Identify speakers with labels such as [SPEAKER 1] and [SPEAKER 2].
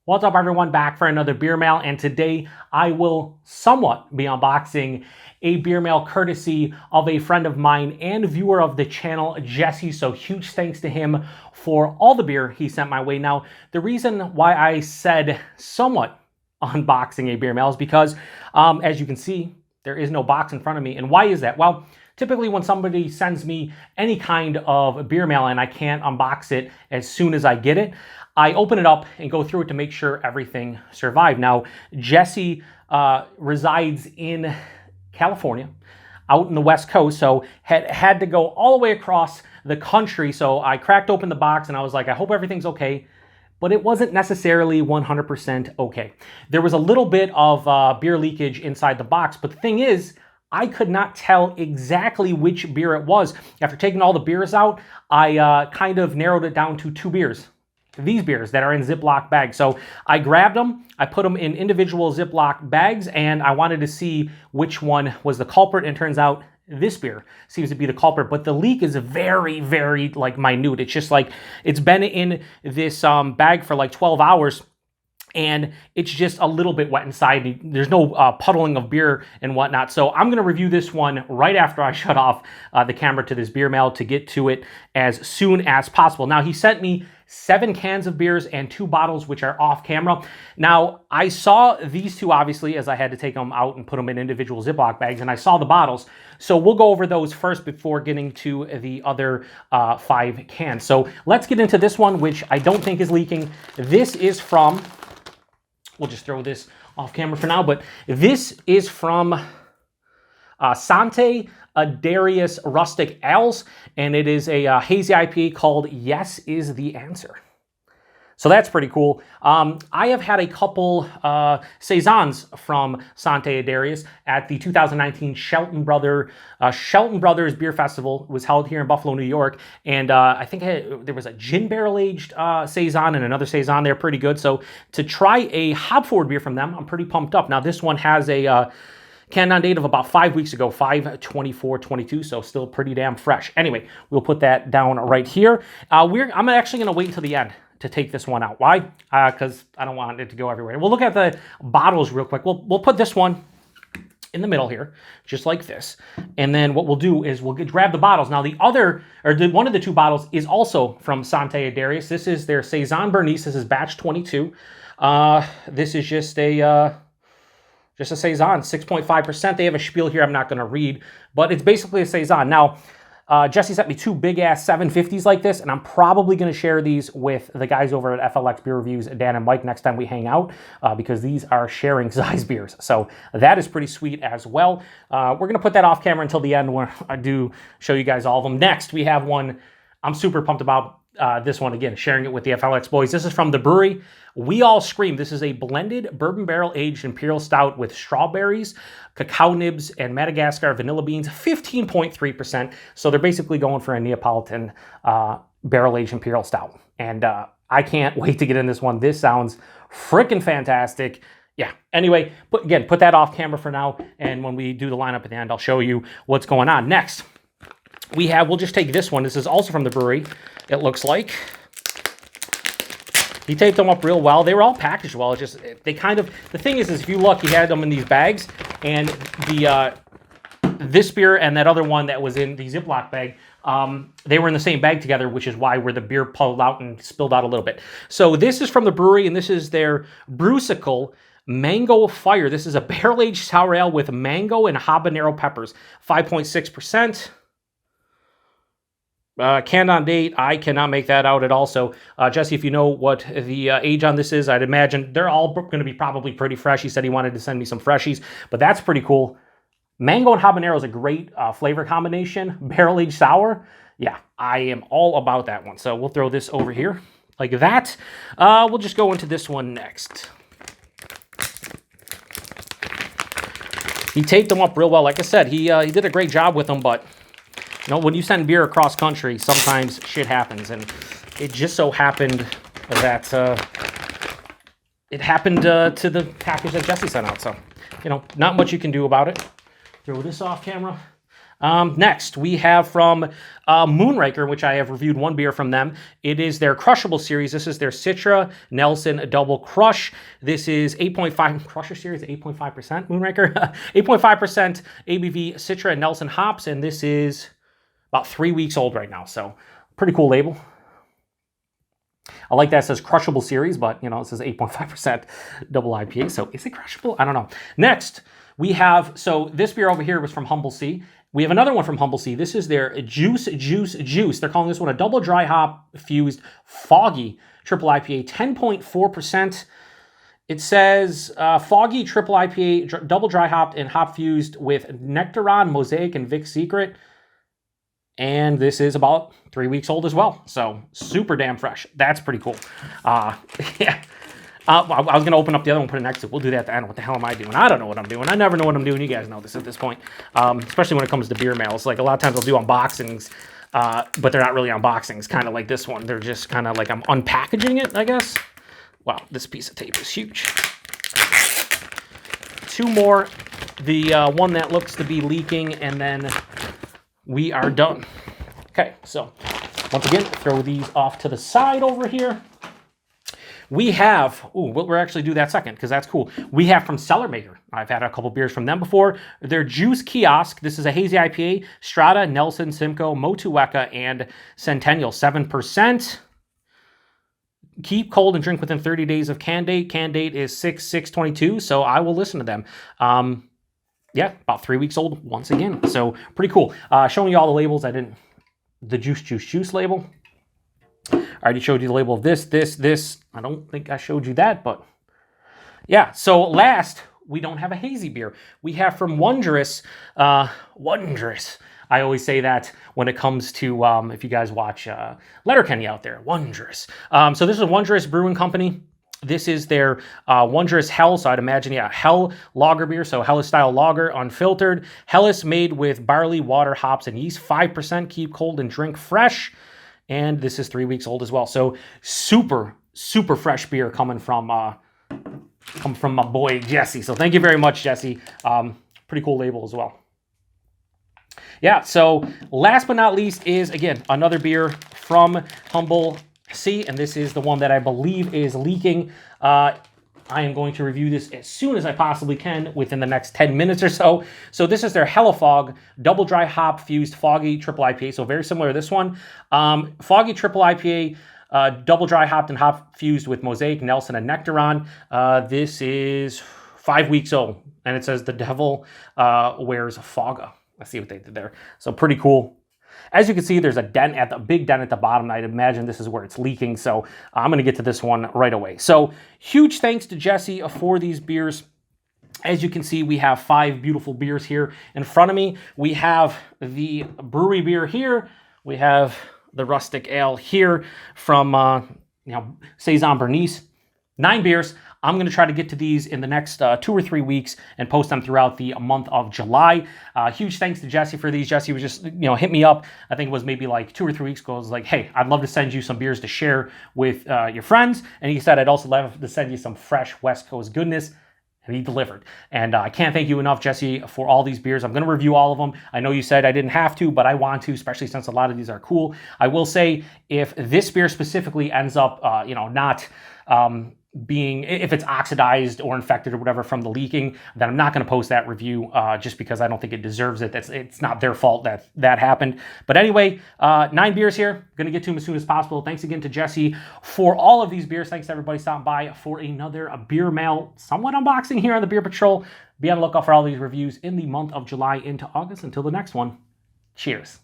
[SPEAKER 1] What's up, everyone? Back for another beer mail, and today I will somewhat be unboxing a beer mail courtesy of a friend of mine and viewer of the channel, Jesse. So huge thanks to him for all the beer he sent my way. Now, the reason why I said somewhat unboxing a beer mail is because, as you can see, there is no box in front of me. And why is that? Well, typically when somebody sends me any kind of beer mail and I can't unbox it as soon as I get it, I open it up and go through it to make sure everything survived. Now, Jesse resides in California, out in the West Coast, so had to go all the way across the country. So I cracked open the box and I was like, I hope everything's okay. But it wasn't necessarily 100% okay. There was a little bit of beer leakage inside the box, but the thing is, I could not tell exactly which beer it was. After taking all the beers out, I kind of narrowed it down to two beers. These beers that are in Ziploc bags. So I grabbed them, I put them in individual Ziploc bags, and I wanted to see which one was the culprit, and it turns out this beer seems to be the culprit, but the leak is very, very like minute. It's just like, it's been in this bag for like 12 hours, and it's just a little bit wet inside. There's no puddling of beer and whatnot. So I'm going to review this one right after I shut off the camera to this beer mail to get to it as soon as possible. Now, he sent me 7 cans of beers and 2 bottles, which are off camera. Now, I saw these two, obviously, as I had to take them out and put them in individual Ziploc bags, and I saw the bottles. So we'll go over those first before getting to the other 5 cans. So let's get into this one, which I don't think is leaking. This is from... We'll just throw this off camera for now, but this is from Sante Darius Rustic Ales, and it is a hazy IPA called Yes is the Answer. So that's pretty cool. I have had a couple Saisons from Sante Darius at the 2019 Shelton Brothers Beer Festival. It was held here in Buffalo, New York, and I think there was a gin barrel-aged Saison and another Saison. They're pretty good. So to try a hop-forward beer from them, I'm pretty pumped up. Now, this one has a can-on date of about 5 weeks ago, 5/24/22, so still pretty damn fresh. Anyway, we'll put that down right here. I'm actually going to wait until the end to take this one out. Why? Because I don't want it to go everywhere. We'll look at the bottles real quick. We'll put this one in the middle here, just like this. And then what we'll do is we'll grab the bottles. Now one of the 2 bottles is also from Sante Darius. This is their Saison Bernice. This is batch 22. This is just a Saison, 6.5%. They have a spiel here I'm not going to read, but it's basically a Saison. Now, Jesse sent me 2 big-ass 750s like this, and I'm probably going to share these with the guys over at FLX Beer Reviews, Dan and Mike, next time we hang out, because these are sharing size beers. So that is pretty sweet as well. We're going to put that off camera until the end where I do show you guys all of them. Next, we have one I'm super pumped about. This one, again, sharing it with the FLX boys. This is from the brewery We All Scream. This is a blended bourbon barrel-aged imperial stout with strawberries, cacao nibs, and Madagascar vanilla beans, 15.3%. So they're basically going for a Neapolitan barrel-aged imperial stout. And I can't wait to get in this one. This sounds freaking fantastic. Yeah, anyway, put that off camera for now. And when we do the lineup at the end, I'll show you what's going on. Next, we'll just take this one. This is also from the brewery, it looks like. He taped them up real well. They were all packaged well. It's just, the thing is if you look, he had them in these bags, and this beer and that other one that was in the Ziploc bag, they were in the same bag together, which is where the beer pulled out and spilled out a little bit. So this is from the brewery, and this is their Brewsicle Mango Fire. This is a barrel-aged sour ale with mango and habanero peppers, 5.6%. Can-on date, I cannot make that out at all. So, Jesse, if you know what the age on this is, I'd imagine they're all going to be probably pretty fresh. He said he wanted to send me some freshies, but that's pretty cool. Mango and habanero is a great flavor combination. Barrel-aged sour, yeah, I am all about that one. So we'll throw this over here like that. We'll just go into this one next. He taped them up real well. Like I said, he did a great job with them, but you know, when you send beer across country, sometimes shit happens, and it just so happened that it happened to the package that Jesse sent out. So, you know, not much you can do about it. Throw this off camera. Next, we have from Moonraker, which I have reviewed one beer from them. It is their Crushable series. This is their Citra Nelson Double Crush. This is 8.5 Crusher series, 8.5% Moonraker, 8.5% ABV Citra and Nelson hops, and this is about 3 weeks old right now. So pretty cool label. I like that it says Crushable series, but it says 8.5% double IPA. So is it crushable? I don't know. Next, we have, so this beer over here was from Humble Sea. We have another one from Humble Sea. This is their Juice. They're calling this one a double dry hop fused foggy triple IPA, 10.4%. It says foggy triple IPA, double dry hopped and hop fused with Nectaron, Mosaic, and Vic's Secret. And this is about 3 weeks old as well. So super damn fresh. That's pretty cool. Yeah. I was going to open up the other one and put it next to it. We'll do that at the end. What the hell am I doing? I don't know what I'm doing. I never know what I'm doing. You guys know this at this point. Especially when it comes to beer mails. Like a lot of times I'll do unboxings, but they're not really unboxings. Kind of like this one. They're just kind of like I'm unpackaging it, I guess. Wow, this piece of tape is huge. 2 more. The one that looks to be leaking, and then we are done. Okay, so once again, throw these off to the side over here. We have, we'll actually do that second because that's cool. We have from Cellar Maker. I've had a couple beers from them before. Their Juice Kiosk. This is a hazy IPA. Strata, Nelson, Simcoe, Motueka, and Centennial. 7%. Keep cold and drink within 30 days of can date. Can date is 6/6/22, so I will listen to them. Yeah, about 3 weeks old once again. So pretty cool. Showing you all the labels. The Juice label. I already showed you the label of this. I don't think I showed you that, but yeah. So last, we don't have a hazy beer. We have from Wondrous. Wondrous. I always say that when it comes to, if you guys watch Letterkenny out there, Wondrous. So this is Wondrous Brewing Company. This is their Wondrous Hell, so I'd imagine, yeah, Hell lager beer, so Helles-style lager, unfiltered. Helles made with barley, water, hops, and yeast. 5%, keep cold and drink fresh. And this is 3 weeks old as well. So super, super fresh beer coming from my boy, Jesse. So thank you very much, Jesse. Pretty cool label as well. Yeah, so last but not least is, again, another beer from Humble Sea, and this is the one that I believe is leaking. I am going to review this as soon as I possibly can within the next 10 minutes or so. So this is their Hellafog Double Dry Hop Fused Foggy Triple IPA. So very similar to this one. Foggy Triple IPA, double dry hopped and hop fused with Mosaic, Nelson, and Nectaron. This is 5 weeks old, and it says the devil wears a fogga. Let's see what they did there. So pretty cool. As you can see, there's a big dent at the bottom. I'd imagine this is where it's leaking. So I'm going to get to this one right away. So huge thanks to Jesse for these beers. As you can see, we have 5 beautiful beers here in front of me. We have the brewery beer here. We have the rustic ale here from Saison Bernice. 9 beers. I'm going to try to get to these in the next 2 or 3 weeks and post them throughout the month of July. Huge thanks to Jesse for these. Jesse was just, hit me up. I think it was maybe like 2 or 3 weeks ago. I was like, hey, I'd love to send you some beers to share with your friends. And he said, I'd also love to send you some fresh West Coast goodness. And he delivered. And I can't thank you enough, Jesse, for all these beers. I'm going to review all of them. I know you said I didn't have to, but I want to, especially since a lot of these are cool. I will say, if this beer specifically ends up, not if it's oxidized or infected or whatever from the leaking, then I'm not going to post that review just because I don't think it deserves it. It's not their fault that happened. But anyway, 9 beers here. Going to get to them as soon as possible. Thanks again to Jesse for all of these beers. Thanks to everybody stopping by for another beer mail, somewhat unboxing here on the Beer Patrol. Be on the lookout for all these reviews in the month of July into August. Until the next one, cheers.